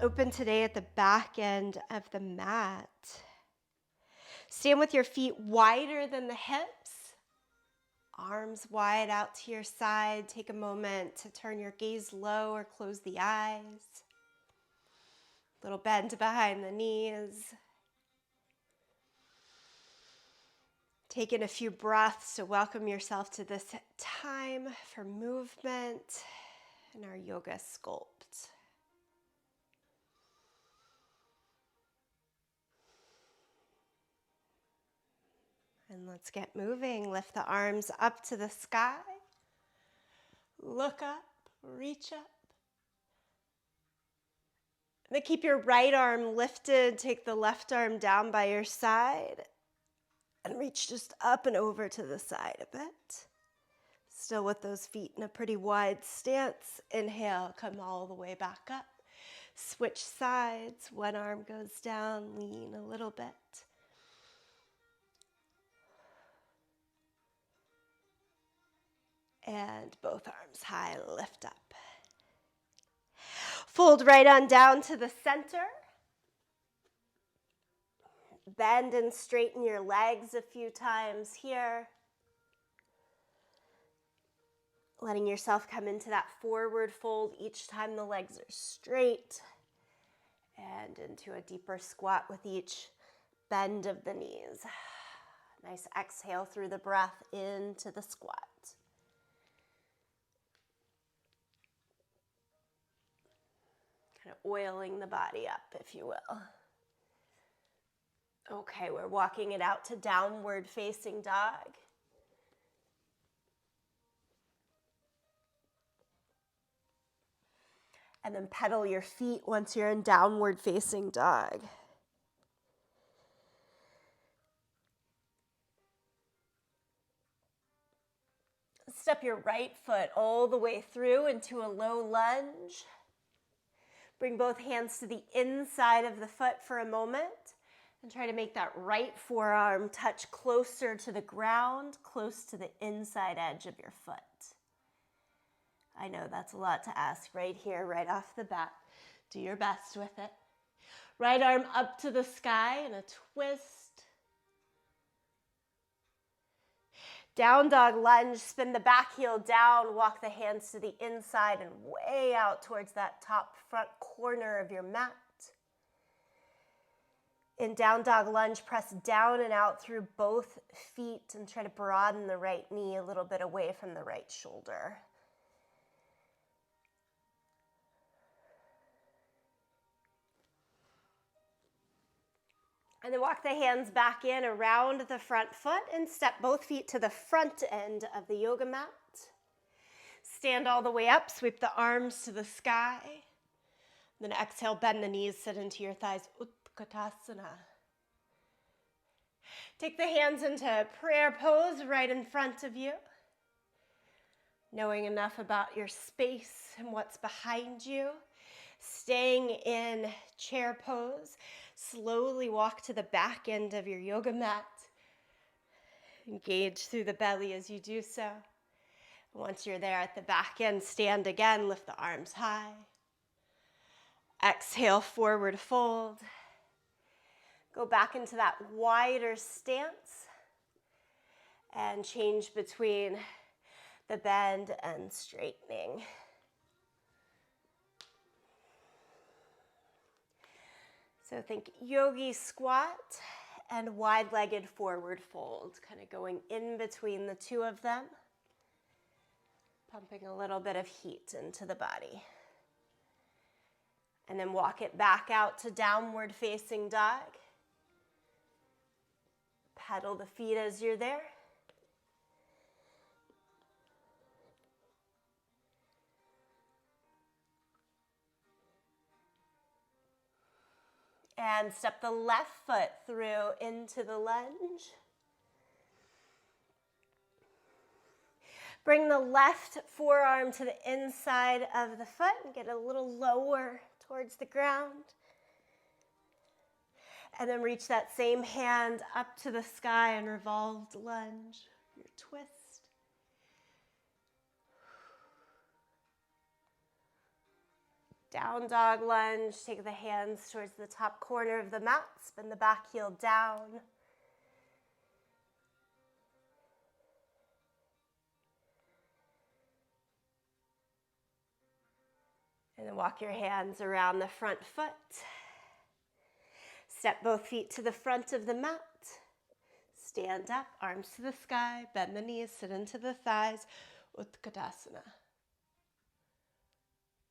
open today at the back end of the mat. Stand with your feet wider than the hips, arms wide out to your side. Take a moment to turn your gaze low or close the eyes. Little bend behind the knees. Take in a few breaths to welcome yourself to this time for movement in our yoga sculpt. And let's get moving. Lift the arms up to the sky. Look up, reach up. Then keep your right arm lifted. Take the left arm down by your side and reach just up and over to the side a bit. Still with those feet in a pretty wide stance. Inhale, come all the way back up. Switch sides. One arm goes down, lean a little bit. And both arms high, lift up. Fold right on down to the center. Bend and straighten your legs a few times here. Letting yourself come into that forward fold each time the legs are straight. And into a deeper squat with each bend of the knees. Nice exhale through the breath into the squat. Kind of oiling the body up, if you will. Okay, we're walking it out to downward facing dog. And then pedal your feet once you're in downward facing dog. Step your right foot all the way through into a low lunge. Bring both hands to the inside of the foot for a moment and try to make that right forearm touch closer to the ground, close to the inside edge of your foot. I know that's a lot to ask right here, right off the bat. Do your best with it. Right arm up to the sky in a twist. Down dog lunge, spin the back heel down, walk the hands to the inside and way out towards that top front corner of your mat. In down dog lunge, press down and out through both feet and try to broaden the right knee a little bit away from the right shoulder. And then walk the hands back in around the front foot and step both feet to the front end of the yoga mat. Stand all the way up, sweep the arms to the sky. Then exhale, bend the knees, sit into your thighs, Utkatasana. Take the hands into prayer pose right in front of you. Knowing enough about your space and what's behind you. Staying in chair pose. Slowly walk to the back end of your yoga mat. Engage through the belly as you do so. Once you're there at the back end, stand again, lift the arms high. Exhale, forward fold. Go back into that wider stance and change between the bend and straightening. So think yogi squat and wide-legged forward fold, kind of going in between the two of them, pumping a little bit of heat into the body. And then walk it back out to downward facing dog. Pedal the feet as you're there. And step the left foot through into the lunge. Bring the left forearm to the inside of the foot and get a little lower towards the ground. And then reach that same hand up to the sky and revolved lunge, your twist. Down dog lunge. Take the hands towards the top corner of the mat. Spin the back heel down. And then walk your hands around the front foot. Step both feet to the front of the mat. Stand up, arms to the sky, bend the knees, sit into the thighs. Utkatasana.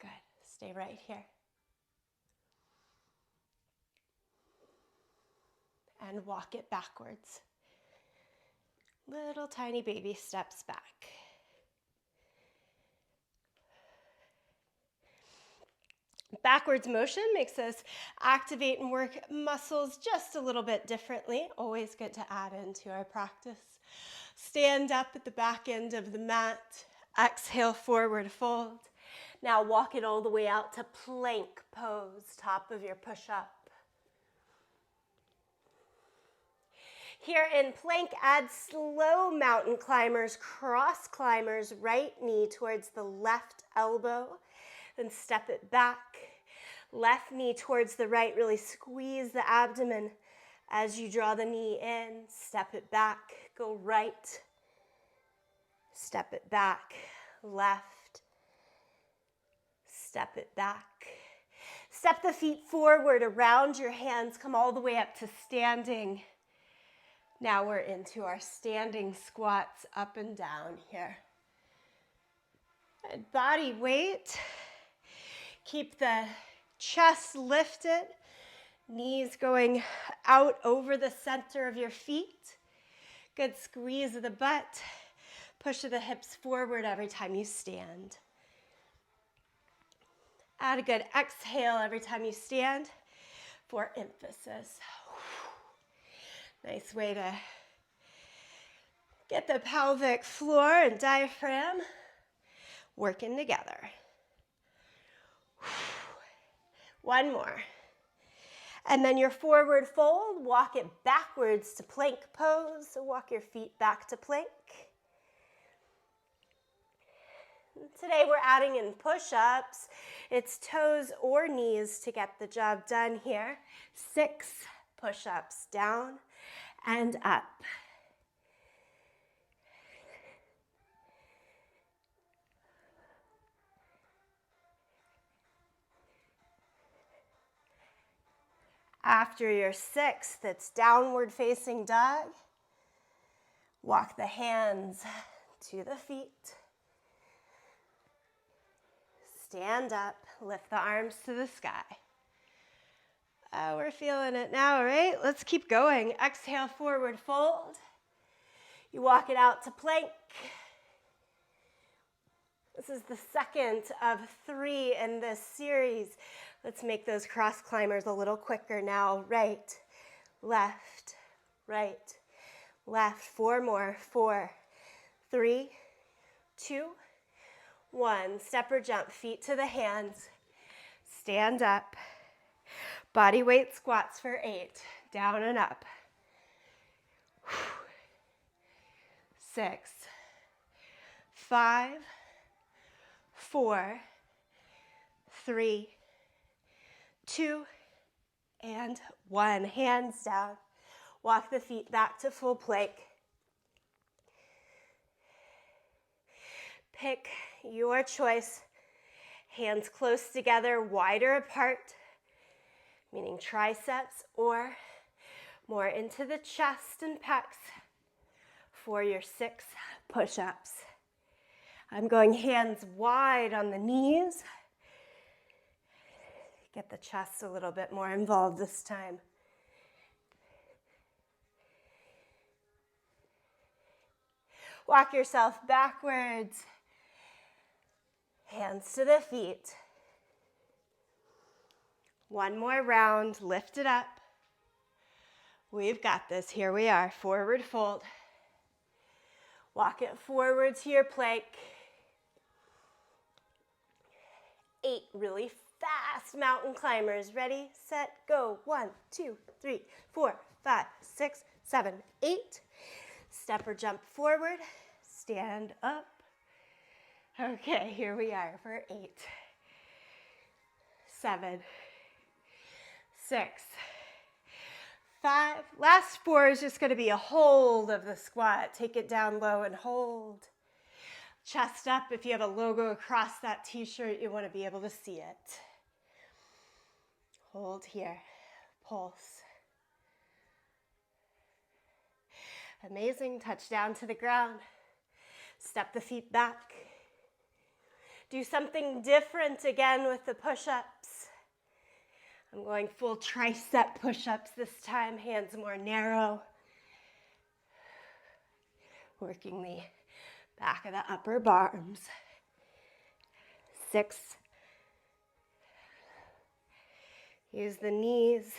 Good. Stay right here. And walk it backwards. Little tiny baby steps back. Backwards motion makes us activate and work muscles just a little bit differently. Always good to add into our practice. Stand up at the back end of the mat. Exhale, forward fold. Now walk it all the way out to plank pose, top of your push-up. Here in plank, add slow mountain climbers, cross climbers, right knee towards the left elbow. Then step it back. Left knee towards the right. Really squeeze the abdomen as you draw the knee in. Step it back. Go right. Step it back. Left. Step it back. Step the feet forward around your hands. Come all the way up to standing. Now we're into our standing squats up and down here. Good body weight. Keep the chest lifted, knees going out over the center of your feet. Good squeeze of the butt. Push of the hips forward every time you stand. Add a good exhale every time you stand for emphasis. Nice way to get the pelvic floor and diaphragm working together. One more. And then your forward fold, walk it backwards to plank pose. So walk your feet back to plank. Today we're adding in push-ups. It's toes or knees to get the job done here. 6 push-ups, down and up. After your 6th, it's downward facing dog. Walk the hands to the feet. Stand up, lift the arms to the sky. We're feeling it now, right? Let's keep going. Exhale, forward fold. You walk it out to plank. This is the second of 3 in this series. Let's make those cross climbers a little quicker now. Right, left, right, left. 4 more. 4, 3, 2, 1. Step or jump, feet to the hands. Stand up. Body weight squats for 8. Down and up. 6, 5, 4, 3, 2, and 1. Hands down. Walk the feet back to full plank. Pick your choice. Hands close together, wider apart, meaning triceps, or more into the chest and pecs for your 6 push-ups. I'm going hands wide on the knees. Get the chest a little bit more involved this time. Walk yourself backwards. Hands to the feet. One more round. Lift it up. We've got this. Here we are. Forward fold. Walk it forward to your plank. 8 really fast mountain climbers. Ready, set, go. 1, 2, 3, 4, 5, 6, 7, 8. Step or jump forward. Stand up. Okay, here we are for 8. 7, 6, 5. Last 4 is just going to be a hold of the squat. Take it down low and hold. Chest up. If you have a logo across that t-shirt, you want to be able to see it. Hold here. Pulse. Amazing. Touch down to the ground. Step the feet back. Do something different again with the push-ups. I'm going full tricep push-ups this time, hands more narrow. Working the back of the upper arms. 6. Use the knees,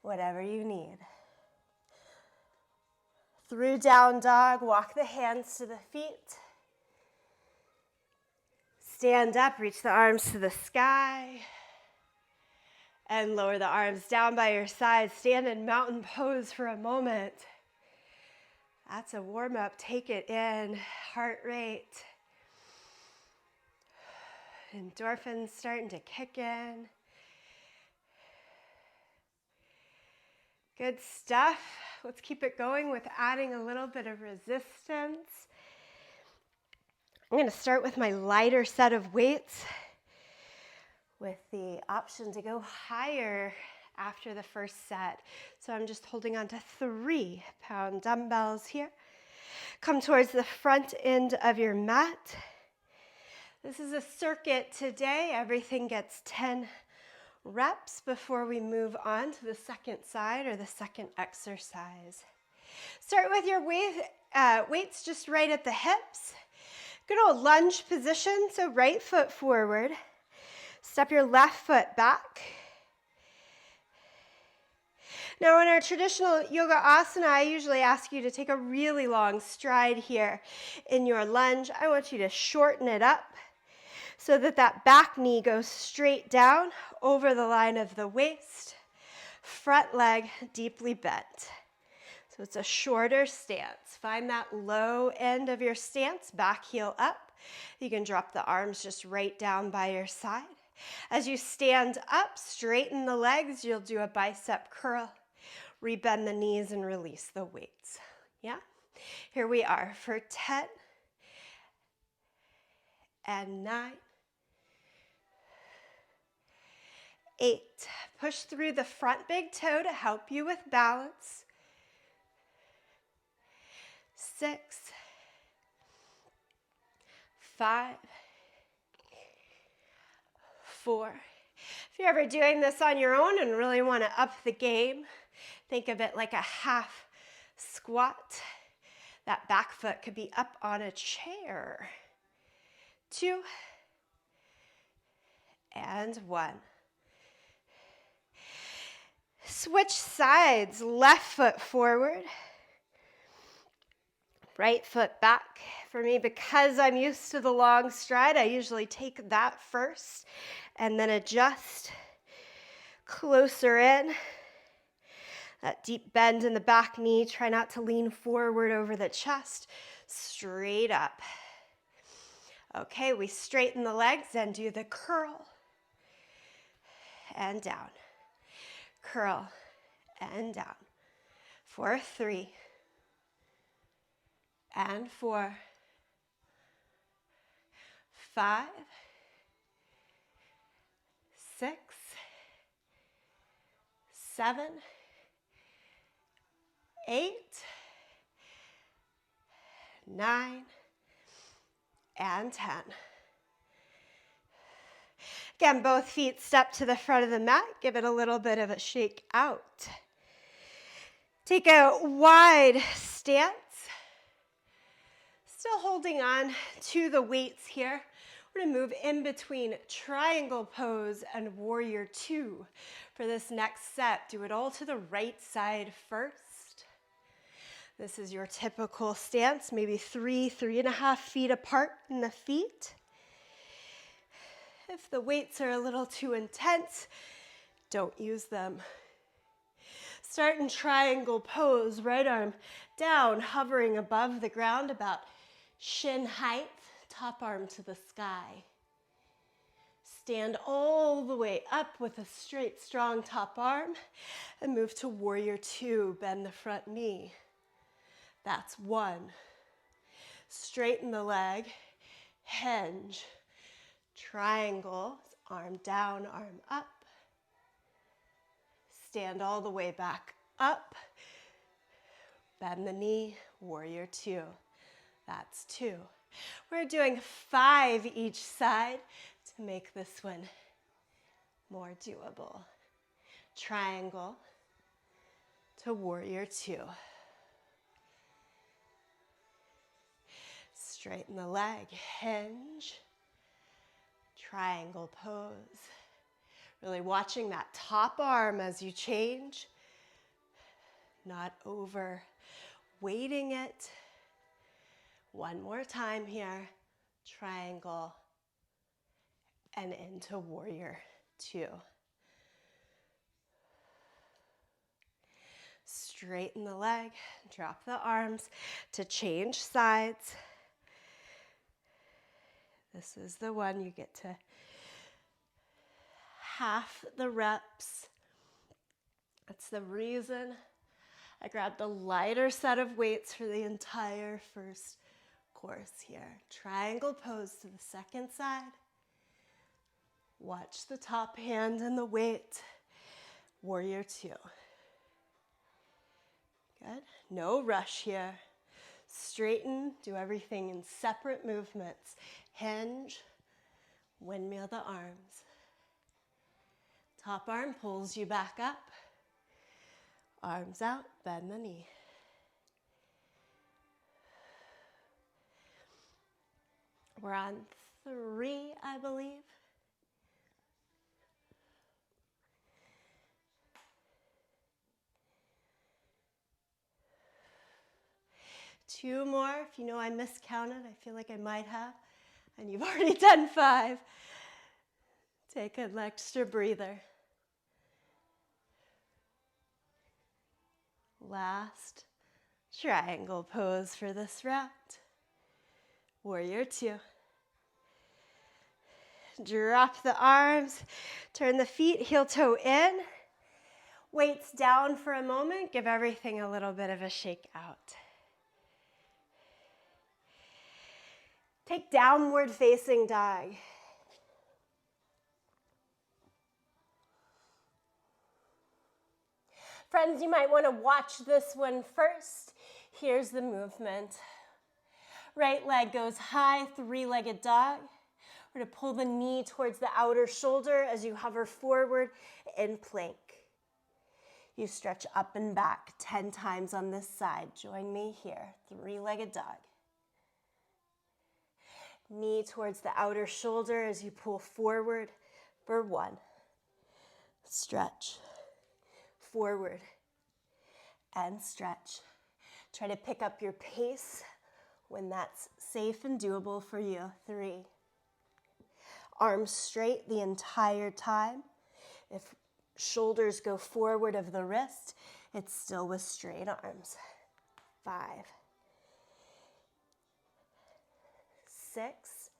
whatever you need. Through down dog, walk the hands to the feet. Stand up, reach the arms to the sky. And lower the arms down by your side. Stand in mountain pose for a moment. That's a warm-up. Take it in. Heart rate. Endorphins starting to kick in. Good stuff. Let's keep it going with adding a little bit of resistance. I'm going to start with my lighter set of weights with the option to go higher after the first set. So I'm just holding on to 3-pound dumbbells here. Come towards the front end of your mat. This is a circuit today. Everything gets 10 reps before we move on to the second side or the second exercise. Start with your weights just right at the hips. Good old lunge position, so right foot forward. Step your left foot back. Now in our traditional yoga asana, I usually ask you to take a really long stride here in your lunge. I want you to shorten it up so that that back knee goes straight down over the line of the waist. Front leg deeply bent. So it's a shorter stance. Find that low end of your stance, back heel up. You can drop the arms just right down by your side. As you stand up, straighten the legs. You'll do a bicep curl. Rebend the knees and release the weights. Yeah? Here we are for 10 and 9, 8. Push through the front big toe to help you with balance. 6, 5, 4. If you're ever doing this on your own and really want to up the game, think of it like a half squat. That back foot could be up on a chair. 2 and 1. Switch sides, left foot forward. Right foot back. For me, because I'm used to the long stride, I usually take that first and then adjust closer in. That deep bend in the back knee. Try not to lean forward over the chest. Straight up. Okay, we straighten the legs and do the curl and down. Curl and down. For 3 and 4, 5, 6, 7, 8, 9, and 10. Again, both feet step to the front of the mat. Give it a little bit of a shake out. Take a wide stance. Still holding on to the weights here. We're going to move in between triangle pose and warrior 2 for this next set. Do it all to the right side first. This is your typical stance, maybe 3.5 feet apart in the feet. If the weights are a little too intense, don't use them. Start in triangle pose, right arm down, hovering above the ground about shin height, top arm to the sky. Stand all the way up with a straight, strong top arm and move to warrior two. Bend the front knee. That's one. Straighten the leg, hinge, triangle, arm down, arm up. Stand all the way back up. Bend the knee, warrior two. That's two. We're doing 5 each side to make this one more doable. Triangle to warrior two. Straighten the leg, hinge, triangle pose. Really watching that top arm as you change, not over weighting it. One more time here, triangle and into warrior two. Straighten the leg, drop the arms to change sides. This is the one you get to half the reps. That's the reason I grabbed the lighter set of weights for the entire first course here. Triangle pose to the second side. Watch the top hand and the weight. Warrior two. Good. No rush here. Straighten, do everything in separate movements. Hinge, windmill the arms. Top arm pulls you back up. Arms out, bend the knee. We're on 3, I believe. Two more. If you know I miscounted, I feel like I might have, and you've already done 5. Take an extra breather. Last triangle pose for this round. Warrior two. Drop the arms, turn the feet heel toe in. Weights down for a moment, give everything a little bit of a shake out. Take downward facing dog. Friends, you might want to watch this one first. Here's the movement. Right leg goes high, 3-legged dog. We're going to pull the knee towards the outer shoulder as you hover forward in plank. You stretch up and back 10 times on this side. Join me here, 3-legged dog. Knee towards the outer shoulder as you pull forward for 1. Stretch. Forward and stretch. Try to pick up your pace when that's safe and doable for you. 3. Arms straight the entire time. If shoulders go forward of the wrist, it's still with straight arms. 5. 6.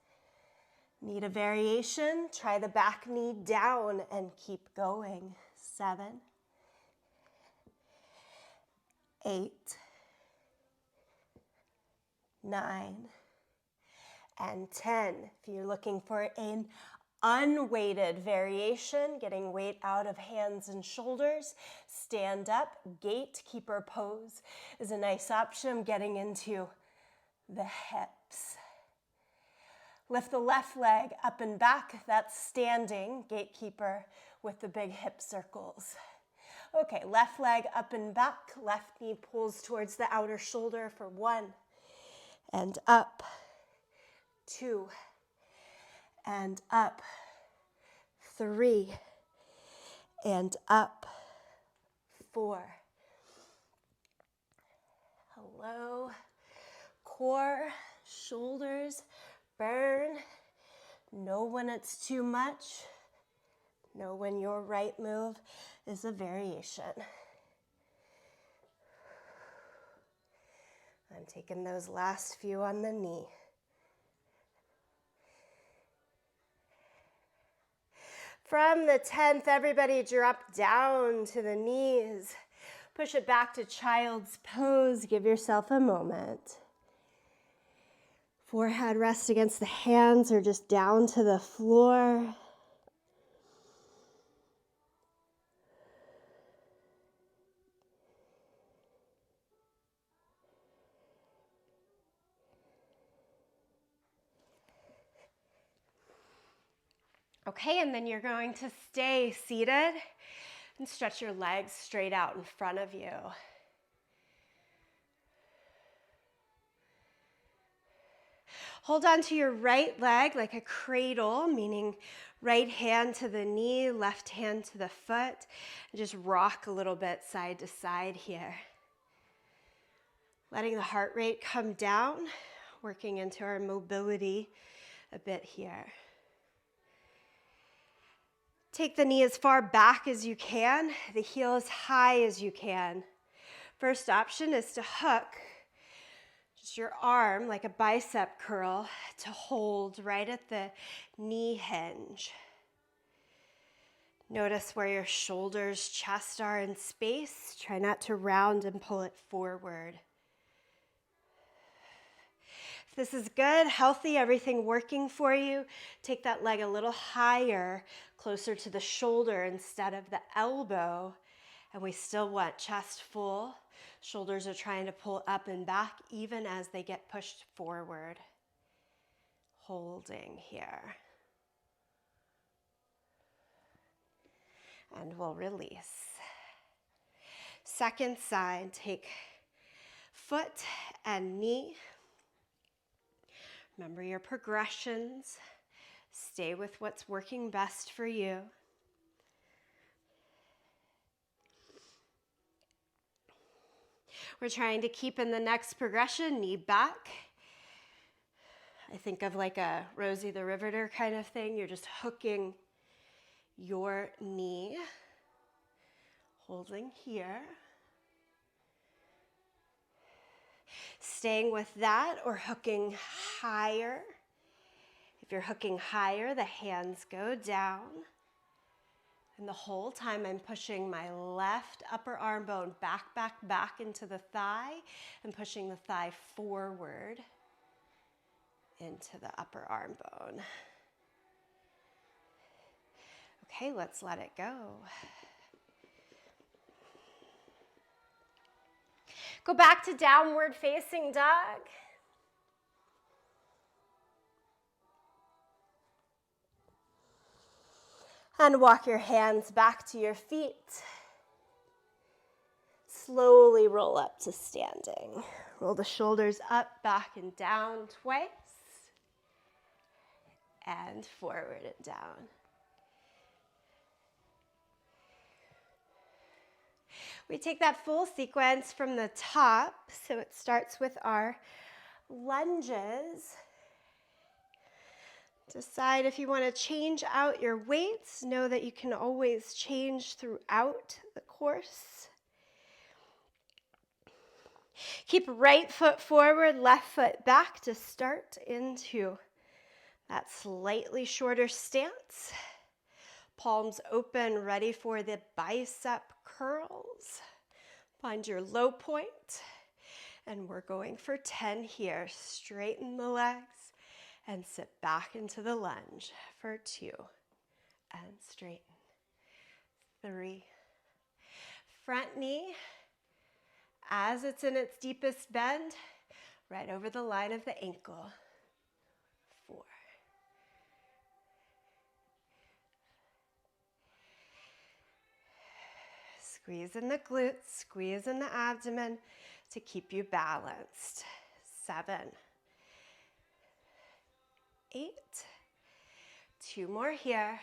Need a variation? Try the back knee down and keep going. 7. 8. 9. And 10. If you're looking for an unweighted variation, getting weight out of hands and shoulders, stand up, gatekeeper pose is a nice option, getting into the hips. Lift the left leg up and back, that's standing, gatekeeper with the big hip circles. Okay, left leg up and back, left knee pulls towards the outer shoulder for 1, and up, 2, and up, 3, and up, 4. Hello, core, shoulders, burn. Know when it's too much. Know when your right move is a variation. I'm taking those last few on the knee. From the 10th, everybody drop down to the knees. Push it back to child's pose. Give yourself a moment. Forehead rest against the hands or just down to the floor. Okay, and then you're going to stay seated and stretch your legs straight out in front of you. Hold on to your right leg like a cradle, meaning right hand to the knee, left hand to the foot, and just rock a little bit side to side here. Letting the heart rate come down, working into our mobility a bit here. Take the knee as far back as you can, the heel as high as you can. First option is to hook just your arm like a bicep curl to hold right at the knee hinge. Notice where your shoulders, chest are in space. Try not to round and pull it forward. If this is good, healthy, everything working for you, take that leg a little higher, closer to the shoulder instead of the elbow. And we still want chest full. Shoulders are trying to pull up and back even as they get pushed forward. Holding here. And we'll release. Second side, take foot and knee. Remember your progressions. Stay with what's working best for you. We're trying to keep in the next progression, knee back. I think of like a Rosie the Riveter kind of thing. You're just hooking your knee, holding here. Staying with that or hooking higher. If you're hooking higher, the hands go down. And the whole time I'm pushing my left upper arm bone back, back, back into the thigh and pushing the thigh forward into the upper arm bone. Okay, let's let it go. Go back to downward facing dog. And walk your hands back to your feet. Slowly roll up to standing. Roll the shoulders up, back, and down twice. And forward and down. We take that full sequence from the top. So it starts with our lunges. Decide if you want to change out your weights. Know that you can always change throughout the course. Keep right foot forward, left foot back to start into that slightly shorter stance. Palms open, ready for the bicep curls. Find your low point. And we're going for 10 here. Straighten the legs. And sit back into the lunge for 2. And straighten. 3. Front knee, as it's in its deepest bend, right over the line of the ankle. 4. Squeeze in the glutes, squeeze in the abdomen to keep you balanced. 7. 8. 2 more here.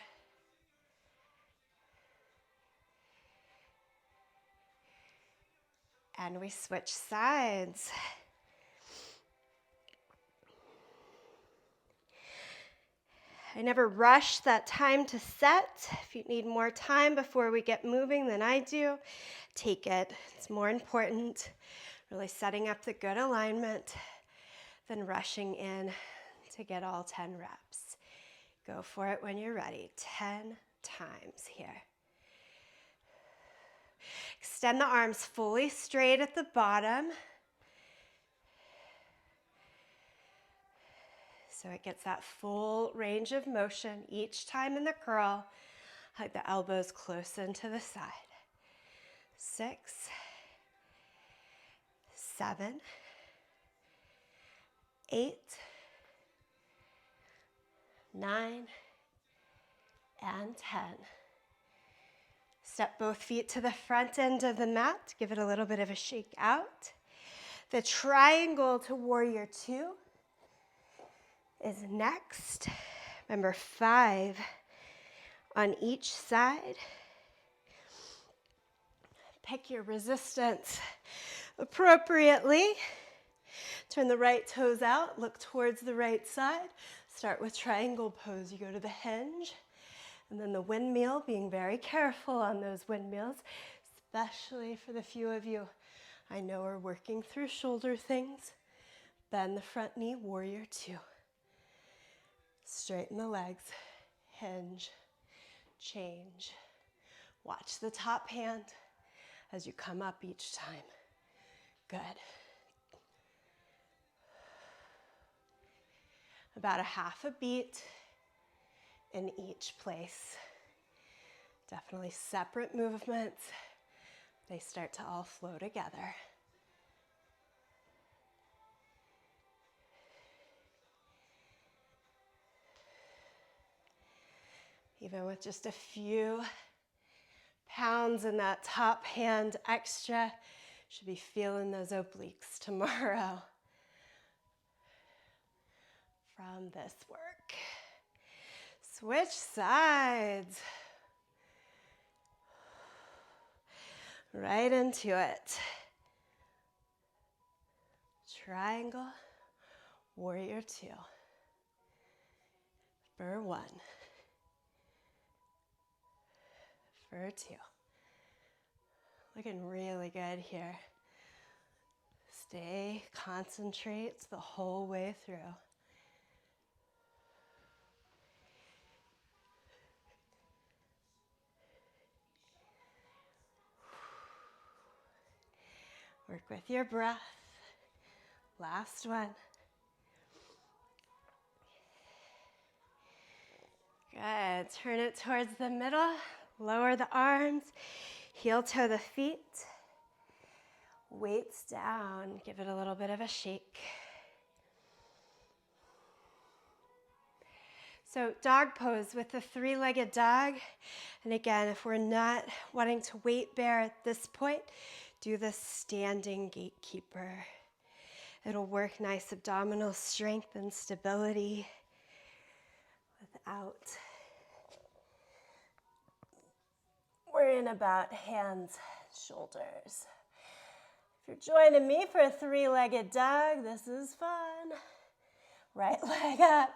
And we switch sides. I never rush that time to set. If you need more time before we get moving than I do, take it. It's more important, really setting up the good alignment than rushing in to get all 10 reps. Go for it when you're ready. 10, times here. Extend the arms fully straight at the bottom. So it gets that full range of motion each time in the curl. Hug the elbows close into the side. 6, 7, 8, 9, and 10. Step both feet to the front end of the mat. Give it a little bit of a shake out. The triangle to warrior 2 is next. Remember, 5 on each side. Pick your resistance appropriately. Turn the right toes out, look towards the right side. Start with triangle pose. You go to the hinge, and then the windmill, being very careful on those windmills, especially for the few of you I know are working through shoulder things. Bend the front knee, warrior 2. Straighten the legs, hinge, change. Watch the top hand as you come up each time. Good. About a half a beat in each place. Definitely separate movements. They start to all flow together. Even with just a few pounds in that top hand extra, should be feeling those obliques tomorrow from this work. Switch sides. Right into it. Triangle, warrior 2. For 1. For 2. Looking really good here. Stay, concentrate the whole way through. Work with your breath. Last one. Good. Turn it towards the middle. Lower the arms. Heel toe the feet. Weights down. Give it a little bit of a shake. So dog pose with the 3-legged dog. And again, if we're not wanting to weight bear at this point, do the standing gatekeeper. It'll work nice abdominal strength and stability without worrying about hands, shoulders. If you're joining me for a 3-legged dog, this is fun. Right leg up.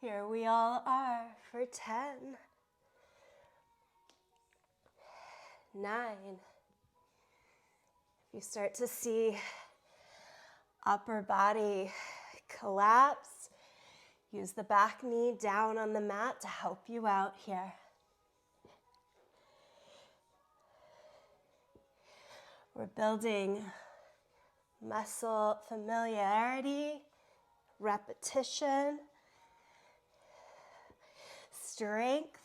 Here we all are for 10, 9. If you start to see upper body collapse, use the back knee down on the mat to help you out here. We're building muscle familiarity, repetition, strength.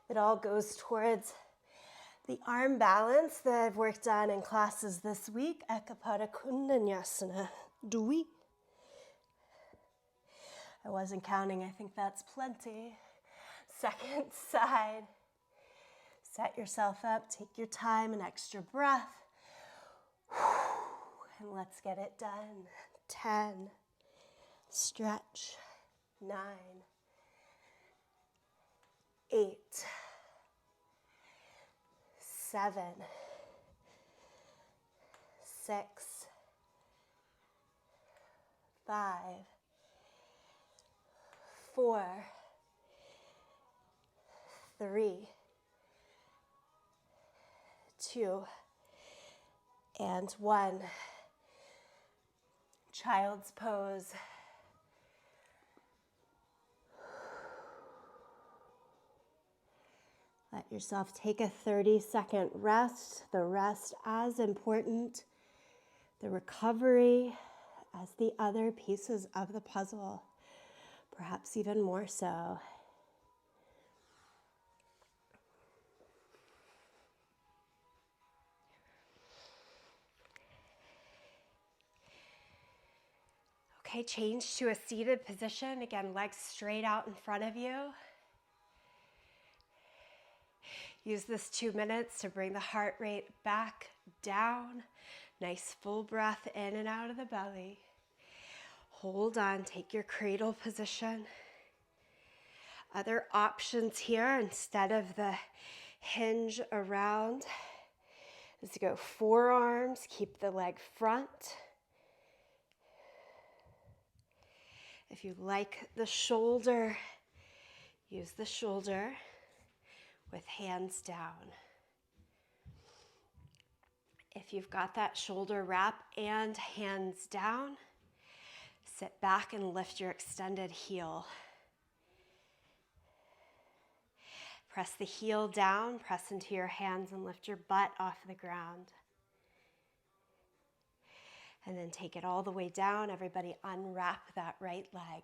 It all goes towards the arm balance that I've worked on in classes this week, Ekapada Kundanyasana. Dui. I wasn't counting, I think that's plenty. Second side. Set yourself up, take your time, an extra breath. And let's get it done. 10. Stretch. 9. 8. 7. 6. 5. 4. 3. 2. And 1. Child's pose. Let yourself take a 30-second rest, the rest as important, the recovery as the other pieces of the puzzle, perhaps even more so. Okay, change to a seated position. Again, legs straight out in front of you. Use this 2 minutes to bring the heart rate back down. Nice full breath in and out of the belly. Hold on, take your cradle position. Other options here, instead of the hinge around, is to go forearms, keep the leg front. If you like the shoulder, use the shoulder with hands down. If you've got that shoulder wrap and hands down, sit back and lift your extended heel. Press the heel down, press into your hands and lift your butt off the ground. And then take it all the way down. Everybody unwrap that right leg.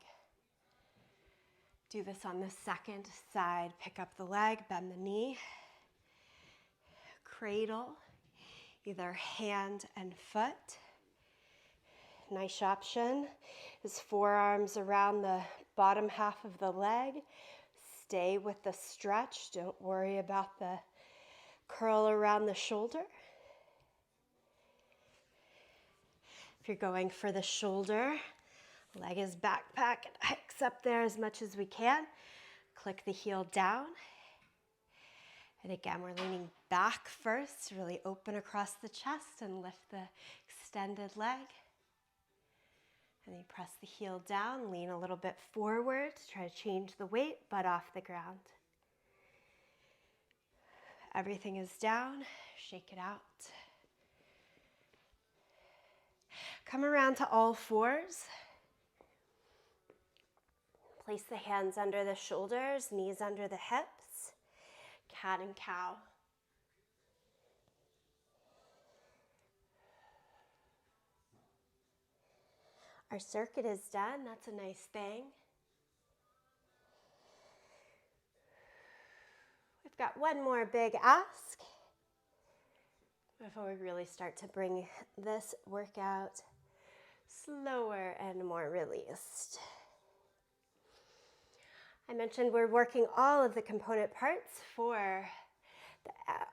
Do this on the second side. Pick up the leg, bend the knee. Cradle, either hand and foot. Nice option is forearms around the bottom half of the leg. Stay with the stretch. Don't worry about the curl around the shoulder. If you're going for the shoulder, leg is backpack, it hikes up there as much as we can. Click the heel down. And again, we're leaning back first, really open across the chest and lift the extended leg. And you press the heel down, lean a little bit forward, try to change the weight, butt off the ground. Everything is down, shake it out. Come around to all fours. Place the hands under the shoulders, knees under the hips. Cat and cow. Our circuit is done. That's a nice thing. We've got one more big ask before we really start to bring this workout slower and more released. I mentioned we're working all of the component parts for the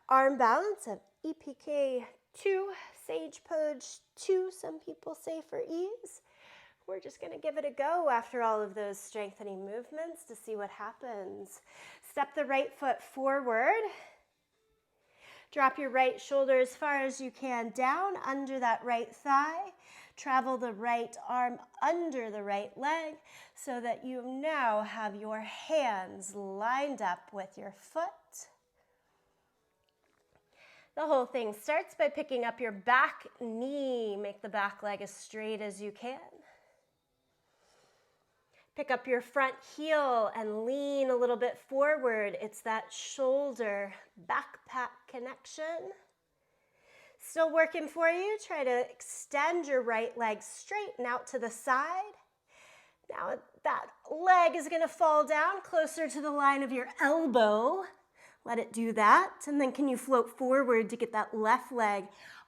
arm balance of EPK 2, Sage Pose 2, some people say for ease. We're just going to give it a go after all of those strengthening movements to see what happens. Step the right foot forward. Drop your right shoulder as far as you can down under that right thigh. Travel the right arm under the right leg so that you now have your hands lined up with your foot. The whole thing starts by picking up your back knee. Make the back leg as straight as you can. Pick up your front heel and lean a little bit forward. It's that shoulder backpack connection. Still working for you. Try to extend your right leg straight and out to the side. Now that leg is going to fall down closer to the line of your elbow. Let it do that. And then can you float forward to get that left leg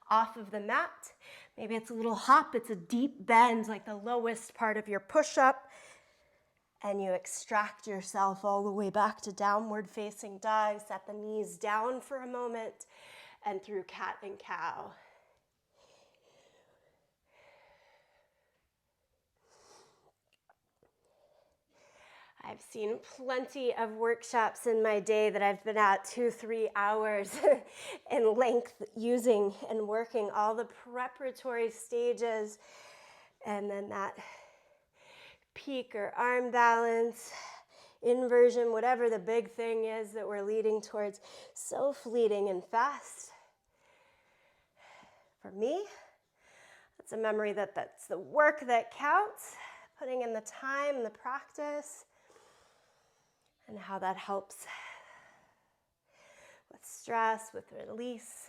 off of the mat? Maybe it's a little hop. It's a deep bend, like the lowest part of your push-up. And you extract yourself all the way back to downward facing dog. Set the knees down for a moment and through cat and cow. I've seen plenty of workshops in my day that I've been at 2-3 hours in length, using and working all the preparatory stages, and then that peak or arm balance, inversion, whatever the big thing is that we're leading towards, so fleeting and fast. For me, it's a memory that that's the work that counts, putting in the time, the practice, and how that helps with stress, with release.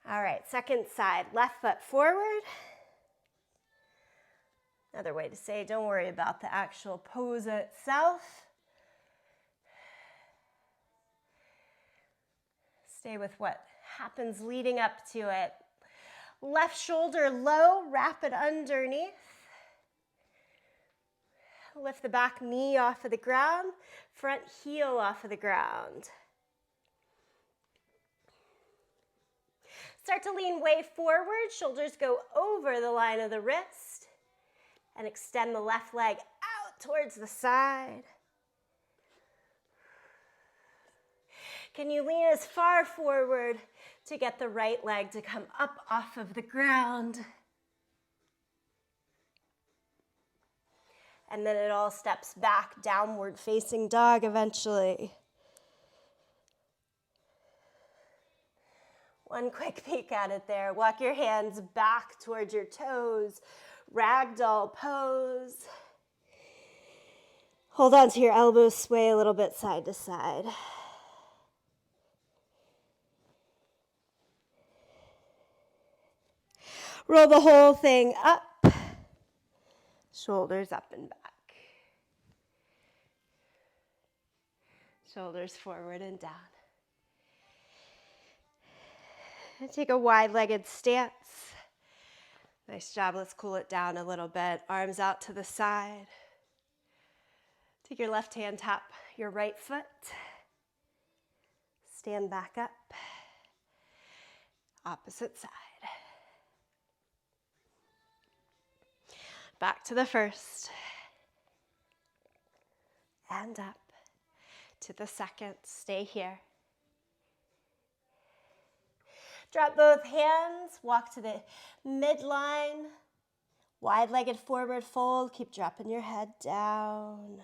All right, second side, left foot forward. Another way to say, don't worry about the actual pose itself. Stay with what happens leading up to it. Left shoulder low, wrap it underneath. Lift the back knee off of the ground, front heel off of the ground. Start to lean way forward, shoulders go over the line of the wrist, and extend the left leg out towards the side. Can you lean as far forward to get the right leg to come up off of the ground? And then it all steps back, downward facing dog eventually. One quick peek at it there. Walk your hands back towards your toes. Ragdoll pose. Hold on to your elbows, sway a little bit side to side. Roll the whole thing up. Shoulders up and back. Shoulders forward and down. And take a wide-legged stance. Nice job. Let's cool it down a little bit. Arms out to the side. Take your left hand, tap your right foot. Stand back up. Opposite side. Back to the first. And up to the second. Stay here. Drop both hands, walk to the midline, wide-legged forward fold, keep dropping your head down.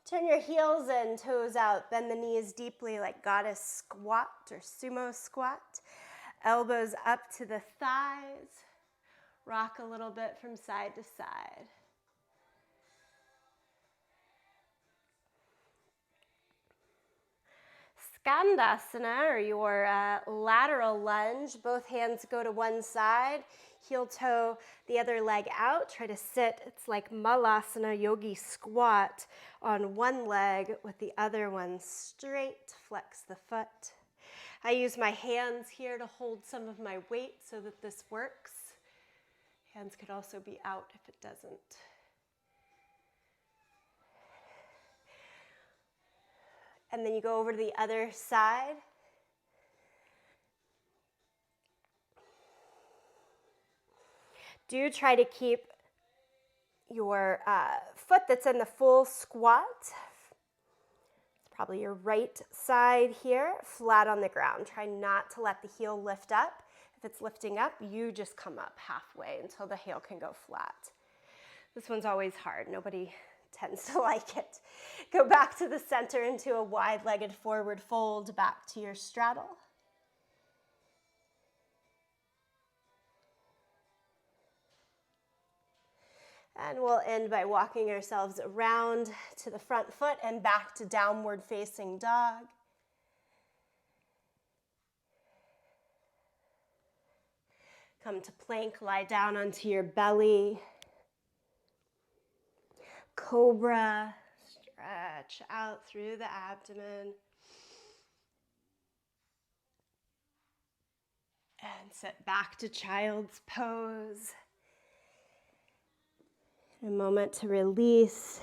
Turn your heels in, toes out, bend the knees deeply like goddess squat or sumo squat. Elbows up to the thighs, rock a little bit from side to side. Skandasana, or your lateral lunge. Both hands go to one side, heel toe the other leg out. Try to sit, it's like malasana, yogi squat on one leg with the other one straight. Flex the foot. I use my hands here to hold some of my weight so that this works. Hands could also be out if it doesn't. And then you go over to the other side. Do try to keep your foot that's in the full squat. It's probably your right side here, flat on the ground. Try not to let the heel lift up. If it's lifting up, you just come up halfway until the heel can go flat. This one's always hard. Nobody tends to like it. Go back to the center into a wide-legged forward fold, back to your straddle. And we'll end by walking ourselves around to the front foot and back to downward facing dog. Come to plank, lie down onto your belly. Cobra, stretch out through the abdomen. And sit back to child's pose. A moment to release.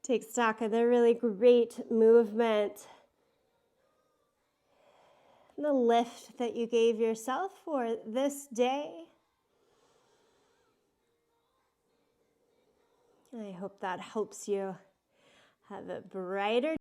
Take stock of the really great movement. The lift that you gave yourself for this day. I hope that helps you have a brighter